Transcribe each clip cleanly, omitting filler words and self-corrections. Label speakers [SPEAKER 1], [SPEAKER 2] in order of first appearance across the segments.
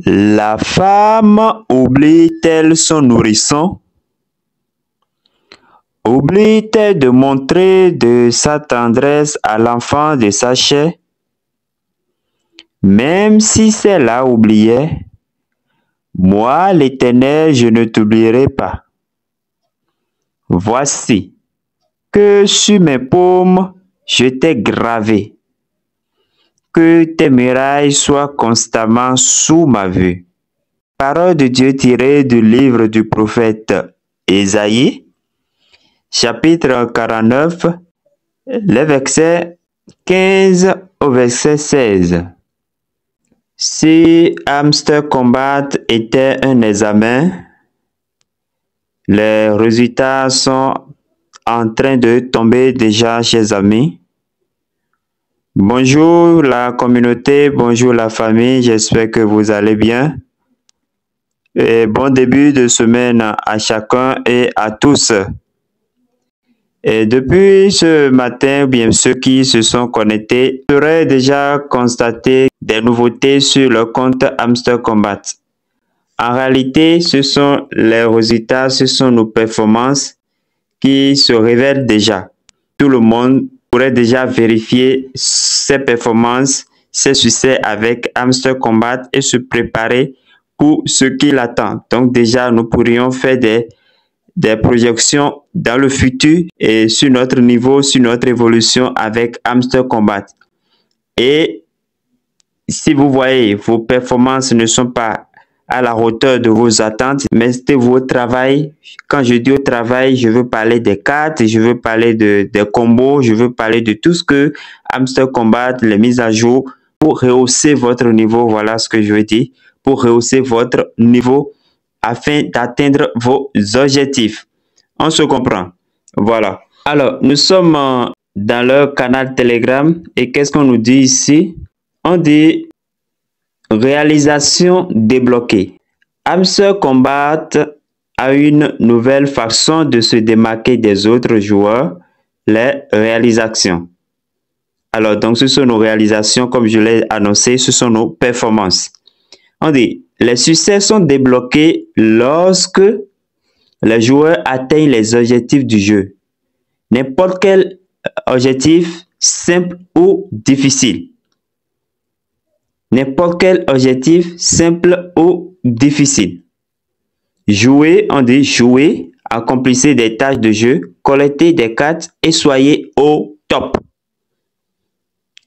[SPEAKER 1] La femme oublie-t-elle son nourrisson? Oublie-t-elle de montrer de sa tendresse à l'enfant de sa chair? Même si celle-là oubliait, moi, l'Éternel, je ne t'oublierai pas. Voici que sur mes paumes, je t'ai gravé. Que tes murailles soient constamment sous ma vue. Parole de Dieu tirée du livre du prophète Ésaïe, chapitre 49, les versets 15 au verset 16. Si Hamster Combat était un examen, les résultats sont en train de tomber déjà, chers amis. Bonjour la communauté, bonjour la famille, j'espère que vous allez bien. Et bon début de semaine à chacun et à tous. Et depuis ce matin, bien ceux qui se sont connectés auraient déjà constaté des nouveautés sur le compte Hamster Combat. En réalité, ce sont les résultats, ce sont nos performances qui se révèlent déjà. Tout le monde pourrait déjà vérifier ses performances, ses succès avec Hamster Combat et se préparer pour ce qui l'attend. Donc déjà, nous pourrions faire des projections dans le futur et sur notre niveau, sur notre évolution avec Hamster Combat. Et si vous voyez, vos performances ne sont pas à la hauteur de vos attentes, mais c'était votre travail. Quand je dis au travail, je veux parler des cartes, je veux parler des combos, je veux parler de tout ce que Hamster Combat, les mises à jour, pour rehausser votre niveau, voilà ce que je veux dire, pour rehausser votre niveau afin d'atteindre vos objectifs. On se comprend. Voilà. Alors, nous sommes dans leur canal Telegram et qu'est-ce qu'on nous dit ici? On dit réalisation débloquée. Hamster Combat a une nouvelle façon de se démarquer des autres joueurs, les réalisations. Alors, donc, ce sont nos réalisations, comme je l'ai annoncé, ce sont nos performances. On dit, les succès sont débloqués lorsque les joueurs atteignent les objectifs du jeu. N'importe quel objectif, simple ou difficile. N'importe quel objectif, simple ou difficile. Jouer, on dit jouer, accomplissez des tâches de jeu, collectez des cartes et soyez au top.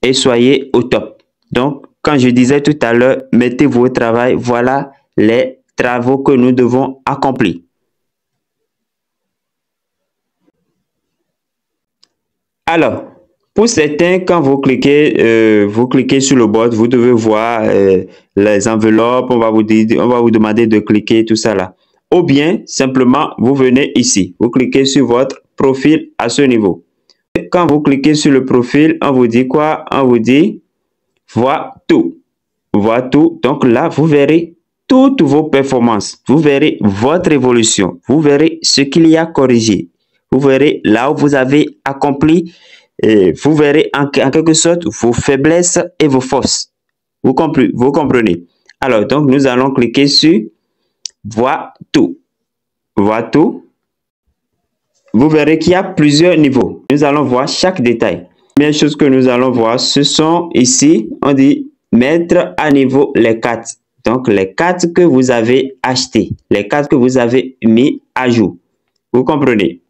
[SPEAKER 1] Et soyez au top. Donc, quand je disais tout à l'heure, mettez-vous au travail, voilà les travaux que nous devons accomplir. Alors, pour certains, quand vous cliquez sur le bot, vous devez voir les enveloppes, on va vous demander de cliquer, tout ça là. Ou bien, simplement, vous venez ici, vous cliquez sur votre profil à ce niveau. Quand vous cliquez sur le profil, on vous dit quoi? On vous dit, vois tout. Vois tout. Donc là, vous verrez toutes vos performances. Vous verrez votre évolution. Vous verrez ce qu'il y a corrigé. Vous verrez là où vous avez accompli. Et vous verrez en quelque sorte vos faiblesses et vos forces. Vous comprenez? Alors, donc, nous allons cliquer sur voir tout. Voir tout. Vous verrez qu'il y a plusieurs niveaux. Nous allons voir chaque détail. La première chose que nous allons voir, ce sont ici, on dit mettre à niveau les cartes. Donc, les cartes que vous avez achetées, les cartes que vous avez mis à jour. Vous comprenez?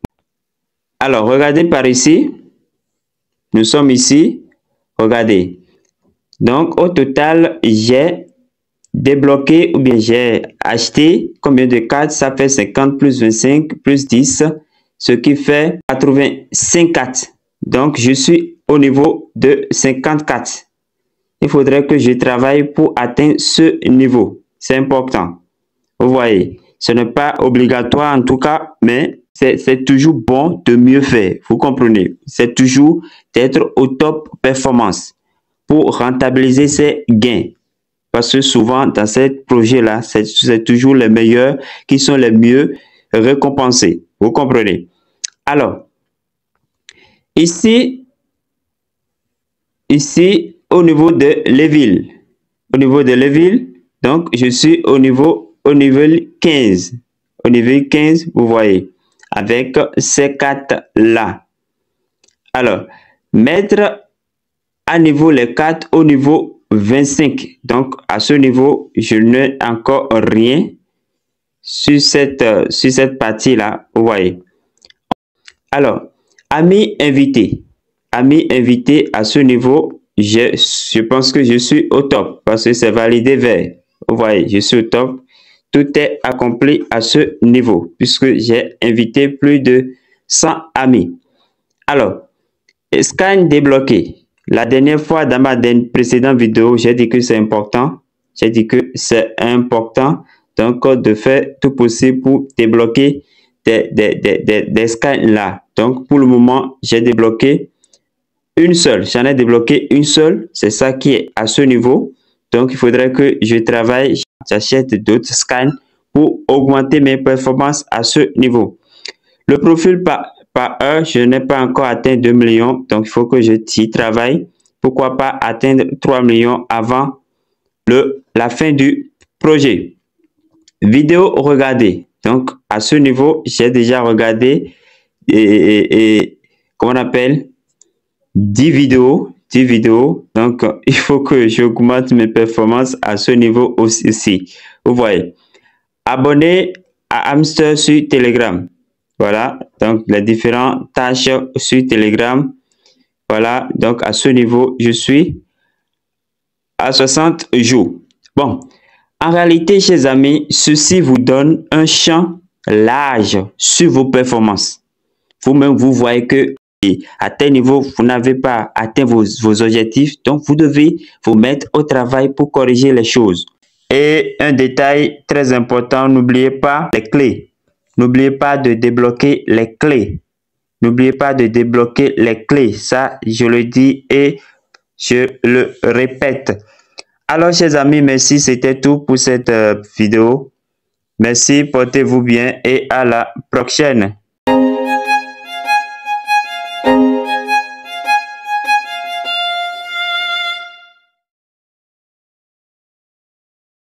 [SPEAKER 1] Alors, regardez par ici. Nous sommes ici. Regardez. Donc, au total, j'ai débloqué ou bien j'ai acheté combien de cartes? Ça fait 50 plus 25 plus 10, ce qui fait 85 cartes. Donc, je suis au niveau de 54. Il faudrait que je travaille pour atteindre ce niveau. C'est important. Vous voyez, ce n'est pas obligatoire en tout cas, mais c'est toujours bon de mieux faire. Vous comprenez? C'est toujours d'être au top performance pour rentabiliser ses gains. Parce que souvent, dans ces projets-là, c'est toujours les meilleurs qui sont les mieux récompensés. Vous comprenez? Alors, ici, au niveau de Level, Donc, je suis au niveau 15. Au niveau 15, vous voyez, avec ces 4-là. Alors, mettre à niveau les 4 au niveau 25. Donc, à ce niveau, je n'ai encore rien sur cette partie-là, vous voyez. Alors, amis invités. Amis invités, à ce niveau, je pense que je suis au top parce que c'est validé vert. Vous voyez, je suis au top. Tout est accompli à ce niveau puisque j'ai invité plus de 100 amis. Alors, scan débloqué. La dernière fois, dans ma précédente vidéo, j'ai dit que c'est important. J'ai dit que c'est important donc de faire tout possible pour débloquer des scans là. Donc, pour le moment, j'ai débloqué une seule. J'en ai débloqué une seule. C'est ça qui est à ce niveau. Donc, il faudrait que je travaille, j'achète d'autres scans pour augmenter mes performances à ce niveau. Le profil par heure, je n'ai pas encore atteint 2 millions. Donc, il faut que je t'y travaille. Pourquoi pas atteindre 3 millions avant la fin du projet. Vidéo regardée. Donc, à ce niveau, j'ai déjà regardé comment on appelle 10 vidéos. Donc, il faut que j'augmente mes performances à ce niveau aussi. Vous voyez. Abonné à Hamster sur Telegram. Voilà. Donc, les différentes tâches sur Telegram. Voilà. Donc, à ce niveau, je suis à 60 jours. Bon. En réalité, chers amis, ceci vous donne un champ large sur vos performances. Vous-même, vous voyez que à tel niveau, vous n'avez pas atteint vos objectifs. Donc, vous devez vous mettre au travail pour corriger les choses. Et un détail très important, n'oubliez pas les clés. N'oubliez pas de débloquer les clés. N'oubliez pas de débloquer les clés. Ça, je le dis et je le répète. Alors, chers amis, merci. C'était tout pour cette vidéo. Merci, portez-vous bien et à la prochaine.